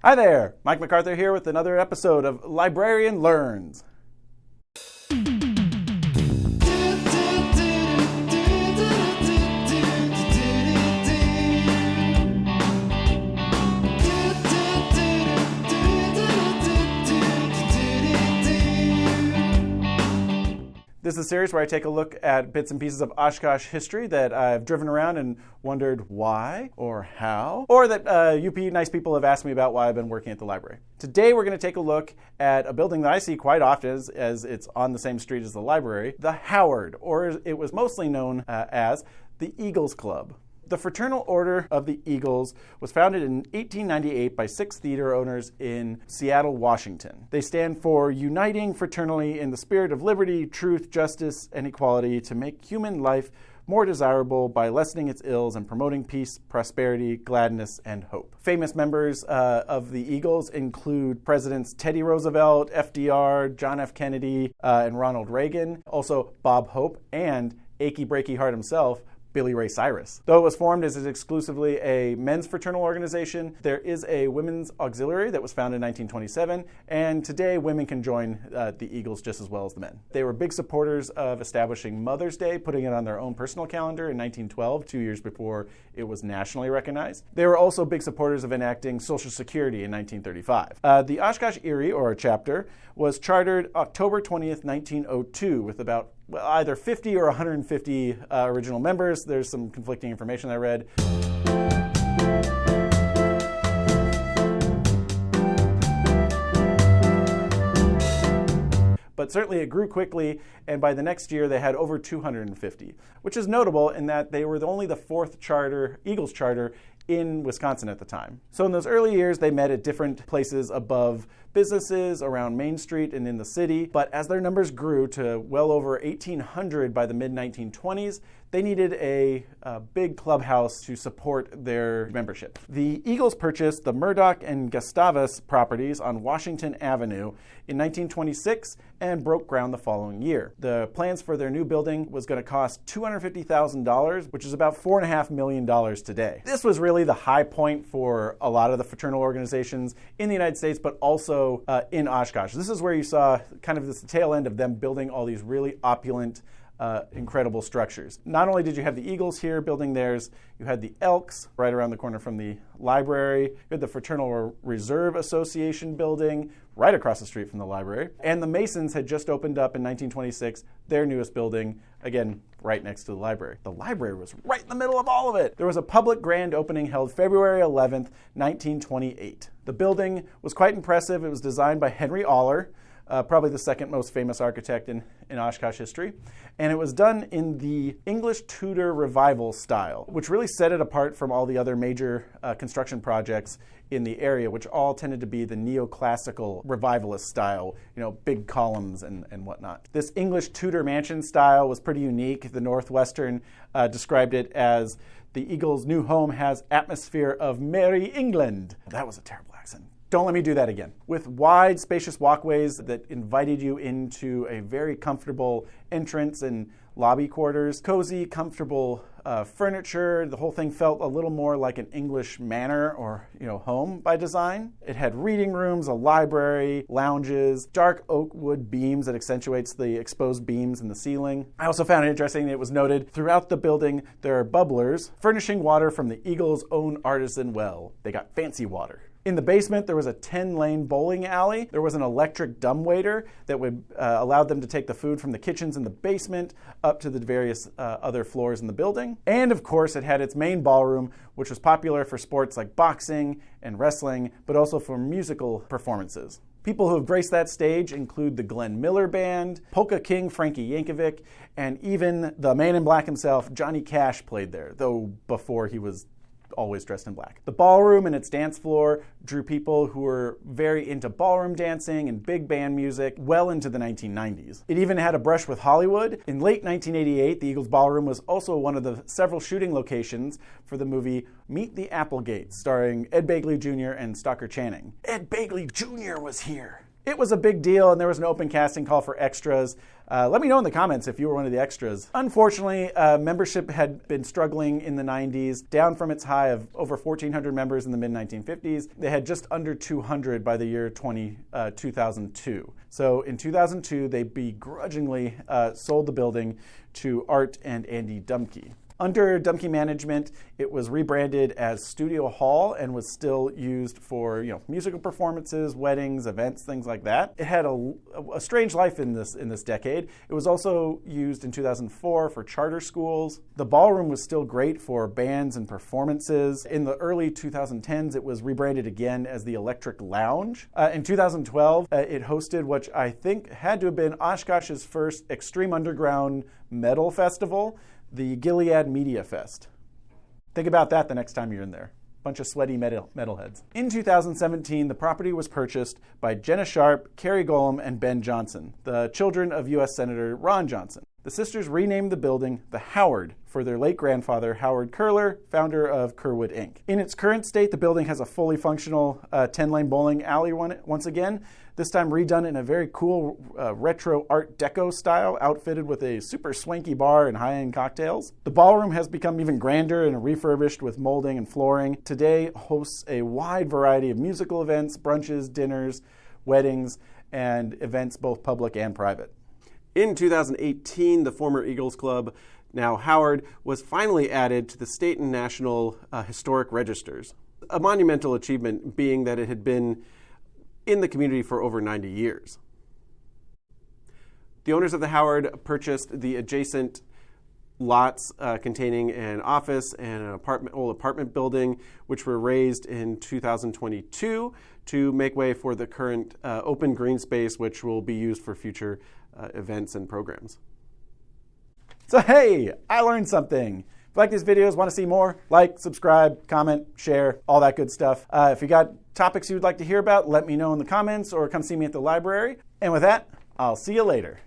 Hi there, Mike MacArthur here with another episode of Librarian Learns. This is a series where I take a look at bits and pieces of Oshkosh history that I've driven around and wondered why or how, or that UP nice people have asked me about why I've been working at the library. Today we're going to take a look at a building that I see quite often as it's on the same street as the library, the Howard, or it was mostly known as the Eagles Club. The Fraternal Order of the Eagles was founded in 1898 by 6 theater owners in Seattle, Washington. They stand for uniting fraternally in the spirit of liberty, truth, justice, and equality to make human life more desirable by lessening its ills and promoting peace, prosperity, gladness, and hope. Famous members of the Eagles include Presidents Teddy Roosevelt, FDR, John F. Kennedy, and Ronald Reagan, also Bob Hope, and achy breaky heart himself, Billy Ray Cyrus. Though it was formed as exclusively a men's fraternal organization, there is a women's auxiliary that was founded in 1927, and today women can join the Eagles just as well as the men. They were big supporters of establishing Mother's Day, putting it on their own personal calendar in 1912, 2 years before it was nationally recognized. They were also big supporters of enacting Social Security in 1935. The Oshkosh Erie, or chapter, was chartered October 20th, 1902, with about either 50 or 150 original members. There's some conflicting information I read. But certainly it grew quickly, and by the next year they had over 250, which is notable in that they were only the 4th Eagles charter in Wisconsin at the time. So in those early years, they met at different places above businesses around Main Street and in the city. But as their numbers grew to well over 1,800 by the mid-1920s, they needed a big clubhouse to support their membership. The Eagles purchased the Murdoch and Gustavus properties on Washington Avenue in 1926 and broke ground the following year. The plans for their new building was going to cost $250,000, which is about $4.5 million today. This was really the high point for a lot of the fraternal organizations in the United States, but also in Oshkosh. This is where you saw kind of this tail end of them building all these really opulent, incredible structures. Not only did you have the Eagles here building theirs, you had the Elks right around the corner from the library. You had the Fraternal Reserve Association building right across the street from the library. And the Masons had just opened up in 1926 their newest building, again, right next to the library. The library was right in the middle of all of it. There was a public grand opening held February 11th, 1928. The building was quite impressive. It was designed by Henry Aller, probably the second most famous architect in Oshkosh history. And it was done in the English Tudor Revival style, which really set it apart from all the other major construction projects in the area, which all tended to be the neoclassical revivalist style, big columns and whatnot. This English Tudor mansion style was pretty unique. The Northwestern described it as the Eagles' new home has atmosphere of Merry England. That was a terrible accent. Don't let me do that again. With wide, spacious walkways that invited you into a very comfortable entrance and lobby quarters, cozy, comfortable furniture. The whole thing felt a little more like an English manor or home by design. It had reading rooms, a library, lounges, dark oak wood beams that accentuates the exposed beams in the ceiling. I also found it interesting that it was noted throughout the building there are bubblers furnishing water from the Eagles' own artisan well. They got fancy water. In the basement, there was a 10-lane bowling alley. There was an electric dumbwaiter that would allow them to take the food from the kitchens in the basement up to the various other floors in the building. And of course, it had its main ballroom, which was popular for sports like boxing and wrestling, but also for musical performances. People who have graced that stage include the Glenn Miller Band, Polka King Frankie Yankovic, and even the man in black himself, Johnny Cash, played there, though before he was always dressed in black. The ballroom and its dance floor drew people who were very into ballroom dancing and big band music well into the 1990s. It even had a brush with Hollywood. In late 1988, the Eagles Ballroom was also one of the several shooting locations for the movie Meet the Applegates, starring Ed Begley Jr. and Stockard Channing. Ed Begley Jr. was here. It was a big deal, and there was an open casting call for extras. Let me know in the comments if you were one of the extras. Unfortunately, membership had been struggling in the 90s, down from its high of over 1,400 members in the mid-1950s. They had just under 200 by the year 2002. So in 2002, they begrudgingly sold the building to Art and Andy Dumke. Under Dumke management, it was rebranded as Studio Hall and was still used for musical performances, weddings, events, things like that. It had a strange life in this decade. It was also used in 2004 for charter schools. The ballroom was still great for bands and performances. In the early 2010s, it was rebranded again as the Electric Lounge. In 2012, it hosted what I think had to have been Oshkosh's first extreme underground metal festival, the Gilead Media Fest. Think about that the next time you're in there. Bunch of sweaty metalheads. In 2017, the property was purchased by Jenna Sharp, Carrie Golem, and Ben Johnson, the children of U.S. Senator Ron Johnson. The sisters renamed the building the Howard for their late grandfather, Howard Curler, founder of Kerwood, Inc. In its current state, the building has a fully functional 10-lane bowling alley once again, this time redone in a very cool retro Art Deco style, outfitted with a super swanky bar and high-end cocktails. The ballroom has become even grander and refurbished with molding and flooring. Today hosts a wide variety of musical events, brunches, dinners, weddings, and events both public and private. In 2018, the former Eagles Club, now Howard, was finally added to the state and national historic registers. A monumental achievement being that it had been in the community for over 90 years. The owners of the Howard purchased the adjacent lots containing an office and an old apartment building, which were raised in 2022 to make way for the current open green space, which will be used for future events and programs. So hey, I learned something. If you like these videos, want to see more, like, subscribe, comment, share, all that good stuff. If you got topics you would like to hear about, let me know in the comments or come see me at the library. And with that, I'll see you later.